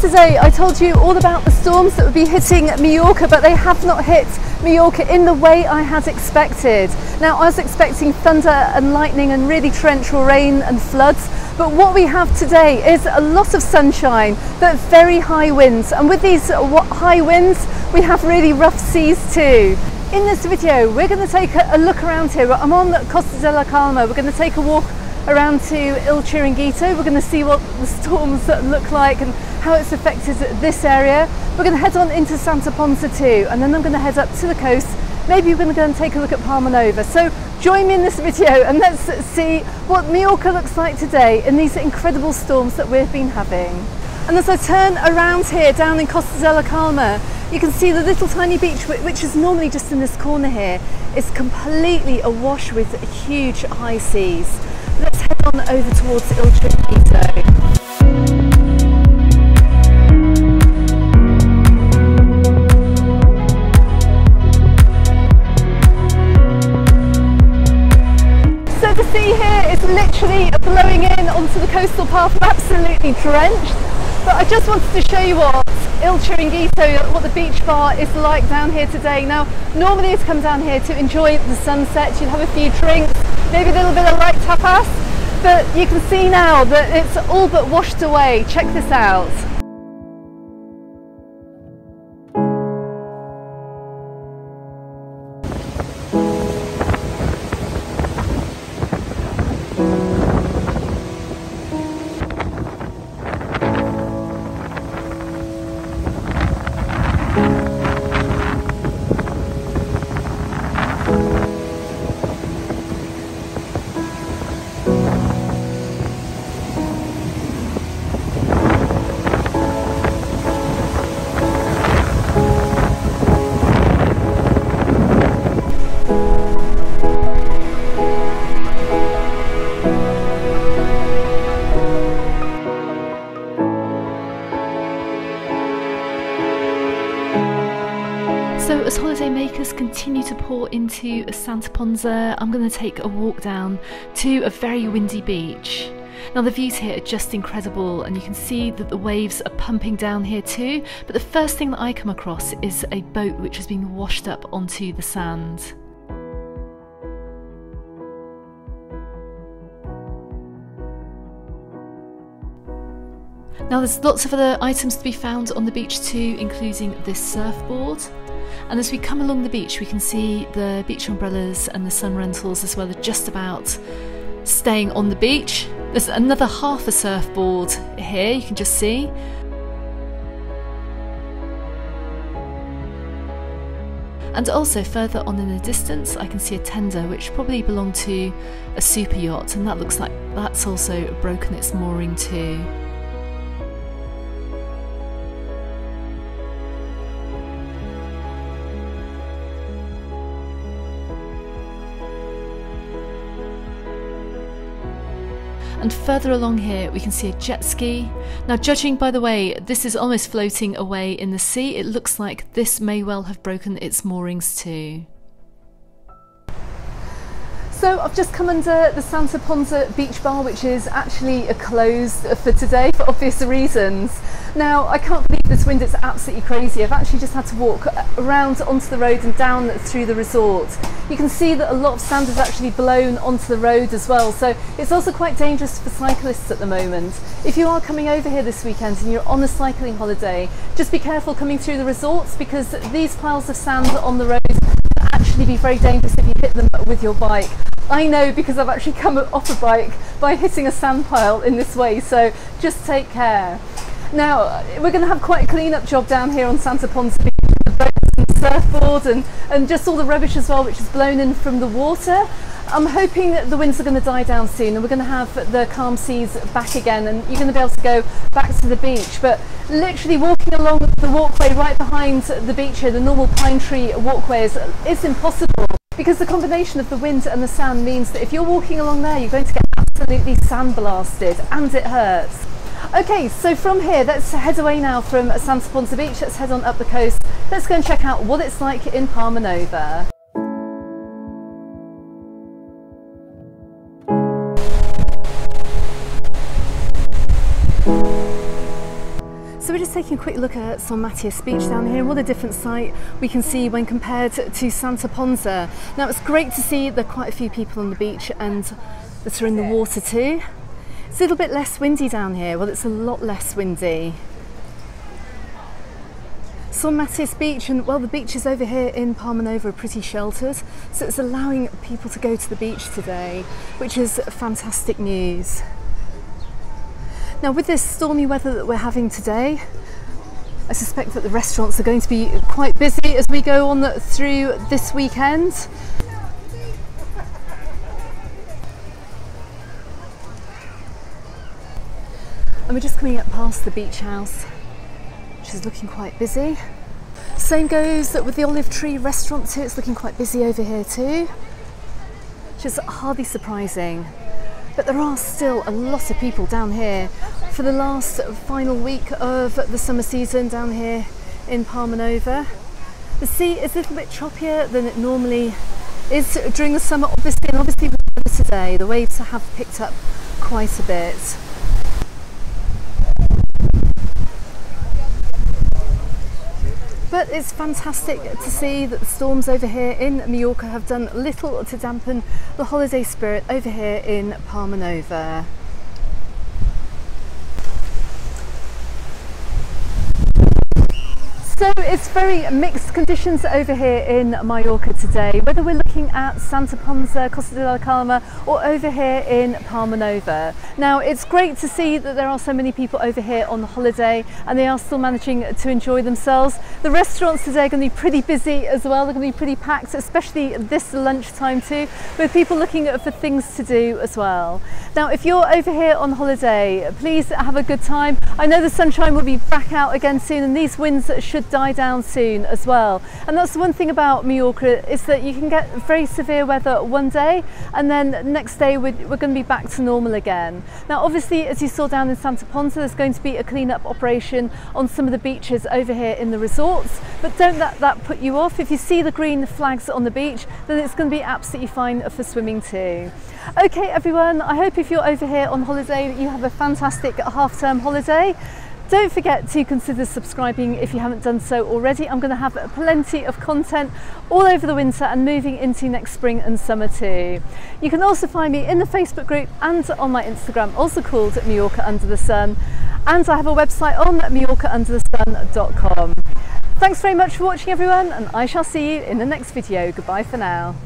Yesterday I told you all about the storms that would be hitting Mallorca, but they have not hit Mallorca in the way I had expected. Now, I was expecting thunder and lightning and really torrential rain and floods, but what we have today is a lot of sunshine but very high winds, and with these high winds we have really rough seas too. In this video we're going to take a look around here. I'm on Costa de la Calma. We're going to take a walk around to Illeron. We're going to see what the storms look like and how it's affected this area. We're going to head on into Santa Ponsa too, and then I'm going to head up to the coast. Maybe we're going to go and take a look at Palmanova. So join me in this video and let's see what Mayorca looks like today in these incredible storms that we've been having. And as I turn around here down in Costa de la Calma, you can see the little tiny beach, which is normally just in this corner here, is completely awash with huge high seas. Let's head on over towards Illeron. So the sea here is literally blowing in onto the coastal path, absolutely drenched. But I just wanted to show you what Illeron, what the beach bar is like down here today. Now, normally you'd come down here to enjoy the sunset, you'd have a few drinks, maybe a little bit of light tapas, but you can see now that it's all but washed away. Check this out. So as holidaymakers continue to pour into Santa Ponsa, I'm going to take a walk down to a very windy beach. Now the views here are just incredible, and you can see that the waves are pumping down here too, but the first thing that I come across is a boat which has been washed up onto the sand. Now there's lots of other items to be found on the beach too, including this surfboard. And as we come along the beach, we can see the beach umbrellas and the sun rentals as well are just about staying on the beach. There's another half a surfboard here, you can just see. And also further on in the distance, I can see a tender which probably belonged to a super yacht, and that looks like that's also broken its mooring too. And further along here we can see a jet ski. Now, judging by the way this is almost floating away in the sea, it looks like this may well have broken its moorings too. So I've just come under the Santa Ponsa beach bar, which is actually closed for today for obvious reasons. Now, I can't believe this wind, it's absolutely crazy. I've actually just had to walk around onto the road and down through the resort. You can see that a lot of sand is actually blown onto the road as well, so it's also quite dangerous for cyclists at the moment. If you are coming over here this weekend and you're on a cycling holiday, just be careful coming through the resorts, because these piles of sand on the road can actually be very dangerous if you hit them with your bike. I know, because I've actually come off a bike by hitting a sand pile in this way, so just take care. Now, we're going to have quite a clean-up job down here on Santa Ponsa Beach, the boats and surfboard and just all the rubbish as well, which is blown in from the water. I'm hoping that the winds are going to die down soon and we're going to have the calm seas back again, and you're going to be able to go back to the beach. But literally walking along the walkway right behind the beach here, the normal pine tree walkway, is impossible, because the combination of the wind and the sand means that if you're walking along there, you're going to get absolutely sandblasted, and it hurts. Okay, so from here, let's head away now from Santa Ponsa Beach. Let's head on up the coast. Let's go and check out what it's like in Palmanova. So we're just taking a quick look at Storm Babet beach down here and what a different sight we can see when compared to Santa Ponsa. Now it's great to see there are quite a few people on the beach and that are in the water too. It's a little bit less windy down here. Well, it's a lot less windy. Storm Babet beach, and well, the beaches over here in Palmanova are pretty sheltered, so it's allowing people to go to the beach today, which is fantastic news. Now with this stormy weather that we're having today, I suspect that the restaurants are going to be quite busy as we go on through this weekend. And we're just coming up past the beach house, which is looking quite busy. Same goes with the Olive Tree restaurant too, it's looking quite busy over here too, which is hardly surprising. But there are still a lot of people down here for the last final week of the summer season down here in Palmanova. The sea is a little bit choppier than it normally is during the summer, obviously, and obviously today the waves have picked up quite a bit. But it's fantastic to see that the storms over here in Mallorca have done little to dampen the holiday spirit over here in Palmanova. So it's very mixed conditions over here in Mallorca today, whether we're looking at Santa Ponsa, Costa de Calma, or over here in Palmanova. Now it's great to see that there are so many people over here on holiday and they are still managing to enjoy themselves. The restaurants today are going to be pretty busy as well, they're going to be pretty packed, especially this lunchtime too, with people looking for things to do as well. Now if you're over here on holiday, please have a good time. I know the sunshine will be back out again soon and these winds should die down soon as well. And that's the one thing about Mallorca, is that you can get very severe weather one day and then next day we're going to be back to normal again. Now obviously, as you saw down in Santa Ponsa, there's going to be a clean-up operation on some of the beaches over here in the resorts, but don't let that put you off. If you see the green flags on the beach, then it's going to be absolutely fine for swimming too. Okay everyone, I hope if you're over here on holiday that you have a fantastic half-term holiday. Don't forget to consider subscribing if you haven't done so already. I'm going to have plenty of content all over the winter and moving into next spring and summer too. You can also find me in the Facebook group and on my Instagram, also called Mayorca Under the Sun. And I have a website on mayorcaunderthesun.com. Thanks very much for watching everyone, and I shall see you in the next video. Goodbye for now.